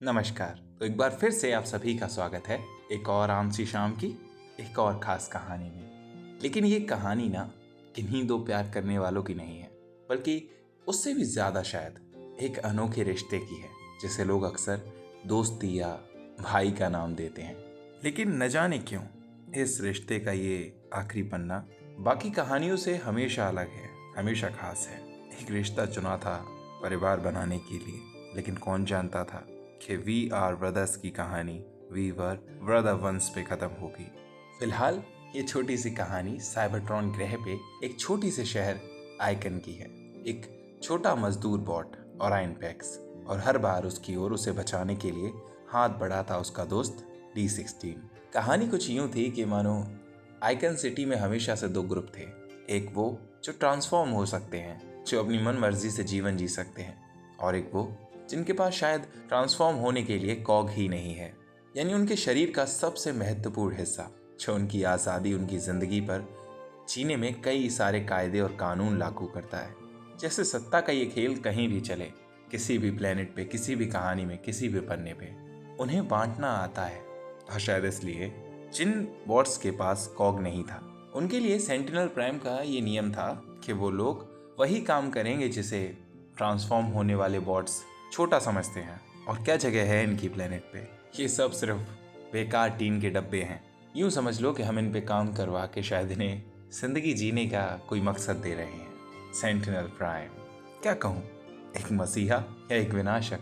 नमस्कार। तो एक बार फिर से आप सभी का स्वागत है एक और आम सी शाम की एक और खास कहानी में। लेकिन ये कहानी ना किन्हीं दो प्यार करने वालों की नहीं है, बल्कि उससे भी ज़्यादा शायद एक अनोखे रिश्ते की है, जिसे लोग अक्सर दोस्ती या भाई का नाम देते हैं। लेकिन न जाने क्यों इस रिश्ते का ये आखिरी पन्ना बाकी कहानियों से हमेशा अलग है, हमेशा खास है। एक रिश्ता चुना था परिवार बनाने के लिए, लेकिन कौन जानता था कि वी आर ब्रदर्स की कहानी वी वर ब्रदर वंस पे खत्म होगी। फिलहाल ये छोटी सी कहानी साइबरट्रॉन ग्रह पे एक छोटी से शहर आइकन की है। एक छोटा मजदूर बॉट ओराइन पैक्स, और हर बार उसकी ओर उसे बचाने के लिए हाथ बढ़ाता उसका दोस्त D16। कहानी कुछ यूं थी कि मानो आइकन सिटी में हमेशा से दो ग्रुप थे। एक वो जो ट्रांसफॉर्म हो सकते हैं, जो अपनी मन मर्जी से जीवन जी सकते हैं, और एक वो जिनके पास शायद ट्रांसफॉर्म होने के लिए कॉग ही नहीं है, यानी उनके शरीर का सबसे महत्वपूर्ण हिस्सा, जो उनकी आज़ादी, उनकी ज़िंदगी पर जीने में कई सारे कायदे और कानून लागू करता है। जैसे सत्ता का ये खेल कहीं भी चले, किसी भी प्लेनेट पे, किसी भी कहानी में, किसी भी पन्ने पे उन्हें बांटना आता है। और शायद इसलिए जिन बॉट्स के पास कॉग नहीं था, उनके लिए सेंटिनल प्राइम का ये नियम था कि वो लोग वही काम करेंगे जिसे ट्रांसफॉर्म होने वाले बॉट्स छोटा समझते हैं। और क्या जगह है इनकी प्लेनेट पे, ये सब सिर्फ बेकार टीन के डब्बे हैं। यूं समझ लो कि हम इन पे काम करवा के शायद इन्हें जिंदगी जीने का कोई मकसद दे रहे हैं। सेंटिनल प्राइम, क्या कहूँ, एक मसीहा या एक विनाशक,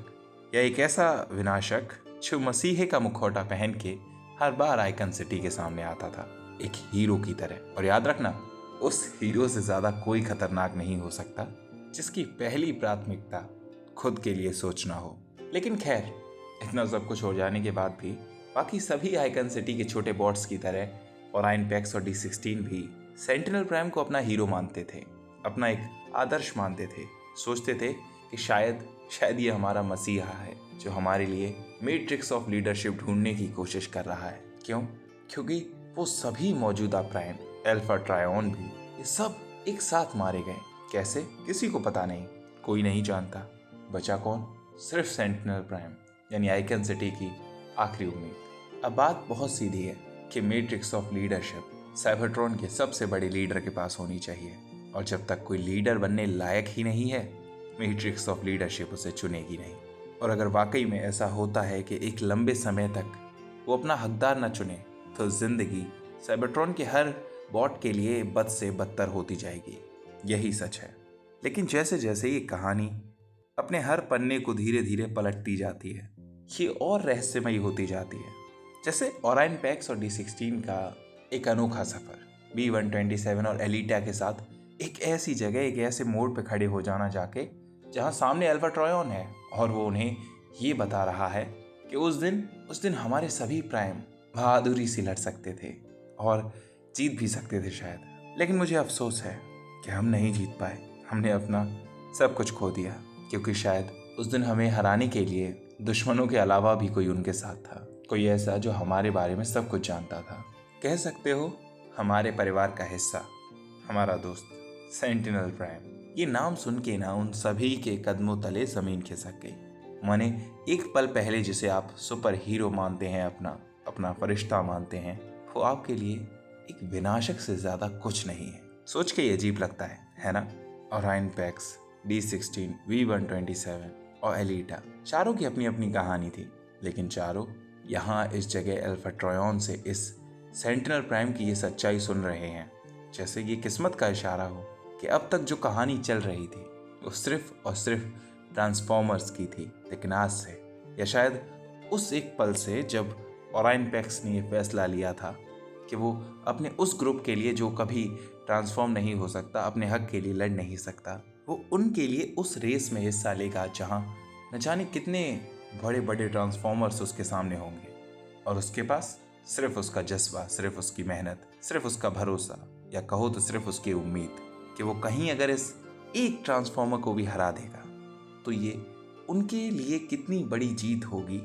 या एक ऐसा विनाशक जो मसीहे का मुखौटा पहन के हर बार आइकन सिटी के सामने आता था, एक हीरो की तरह। और याद रखना, उस हीरो से ज्यादा कोई खतरनाक नहीं हो सकता जिसकी पहली प्राथमिकता खुद के लिए सोचना हो। लेकिन खैर, इतना सब कुछ हो जाने के बाद भी बाकी सभी आइकन सिटी के छोटे बॉट्स की तरह ओराइन पैक्स और D16 भी सेंटिनल प्राइम को अपना हीरो मानते थे, अपना एक आदर्श मानते थे। सोचते थे कि शायद ये हमारा मसीहा है जो हमारे लिए मैट्रिक्स ऑफ लीडरशिप ढूंढने की कोशिश कर रहा है। क्यों? क्योंकि वो सभी मौजूदा प्राइम, अल्फा ट्रायन भी, ये सब एक साथ मारे गए। कैसे? किसी को पता नहीं, कोई नहीं जानता। बचा कौन? सिर्फ सेंटिनल प्राइम, यानी आइकन सिटी की आखिरी उम्मीद। अब बात बहुत सीधी है कि मैट्रिक्स ऑफ लीडरशिप साइबरट्रॉन के सबसे बड़े लीडर के पास होनी चाहिए, और जब तक कोई लीडर बनने लायक ही नहीं है, मैट्रिक्स ऑफ लीडरशिप उसे चुनेगी नहीं। और अगर वाकई में ऐसा होता है कि एक लंबे समय तक वो अपना हकदार न चुने, तो जिंदगी साइबरट्रॉन के हर बॉट के लिए बद से बदतर होती जाएगी। यही सच है। लेकिन जैसे जैसे ये कहानी अपने हर पन्ने को धीरे धीरे पलटती जाती है, ये और रहस्यमयी होती जाती है। जैसे ओराइन पैक्स और D16 का एक अनोखा सफर, B127 और एलिटा के साथ एक ऐसी जगह, एक ऐसे मोड़ पे खड़े हो जाना जाके जहां सामने अल्फा ट्रायन है, और वो उन्हें ये बता रहा है कि उस दिन हमारे सभी प्राइम बहादुरी से लड़ सकते थे और जीत भी सकते थे शायद। लेकिन मुझे अफसोस है कि हम नहीं जीत पाए। हमने अपना सब कुछ खो दिया, क्योंकि शायद उस दिन हमें हराने के लिए दुश्मनों के अलावा भी कोई उनके साथ था, कोई ऐसा जो हमारे बारे में सब कुछ जानता था। कह सकते हो हमारे परिवार का हिस्सा, हमारा दोस्त सेंटिनल प्राइम। ये नाम सुन के ना उन सभी के कदमों तले जमीन खिसक गई। माने एक पल पहले जिसे आप सुपर हीरो मानते हैं, अपना फरिश्ता मानते हैं, वो आपके लिए एक विनाशक से ज्यादा कुछ नहीं है। सोच के ये अजीब लगता है ना? ओराइन पैक्स, D16, V127 और एलिटा, चारों की अपनी अपनी कहानी थी, लेकिन चारों यहाँ इस जगह अल्फा ट्रायन से इस सेंटिनल प्राइम की ये सच्चाई सुन रहे हैं, जैसे ये किस्मत का इशारा हो कि अब तक जो कहानी चल रही थी वो सिर्फ और सिर्फ ट्रांसफॉर्मर्स की थी। लेकिन आज से, या शायद उस एक पल से जब ओराइन पैक्स ने ये फैसला लिया था कि वो अपने उस ग्रुप के लिए जो कभी ट्रांसफॉर्म नहीं हो सकता, अपने हक के लिए लड़ नहीं सकता, वो उनके लिए उस रेस में हिस्सा लेगा जहां न जाने कितने बड़े बड़े ट्रांसफॉर्मर्स उसके सामने होंगे, और उसके पास सिर्फ उसका जज्बा, सिर्फ उसकी मेहनत, सिर्फ उसका भरोसा, या कहो तो सिर्फ उसकी उम्मीद कि वो कहीं अगर इस एक ट्रांसफॉर्मर को भी हरा देगा तो ये उनके लिए कितनी बड़ी जीत होगी,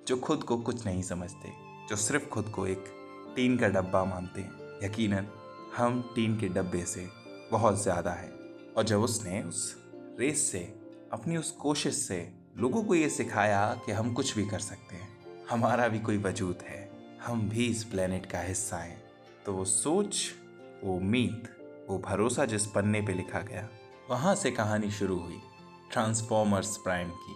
जो खुद को कुछ नहीं समझते, जो सिर्फ खुद को एक टीन का डब्बा मानते हैं। यकीनन हम टीन के डब्बे से बहुत ज़्यादा है। और जब उसने उस रेस से, अपनी उस कोशिश से लोगों को ये सिखाया कि हम कुछ भी कर सकते हैं, हमारा भी कोई वजूद है, हम भी इस प्लेनेट का हिस्सा हैं। तो वो सोच, वो उम्मीद, वो भरोसा जिस पन्ने पे लिखा गया, वहाँ से कहानी शुरू हुई ट्रांसफॉर्मर्स प्राइम की।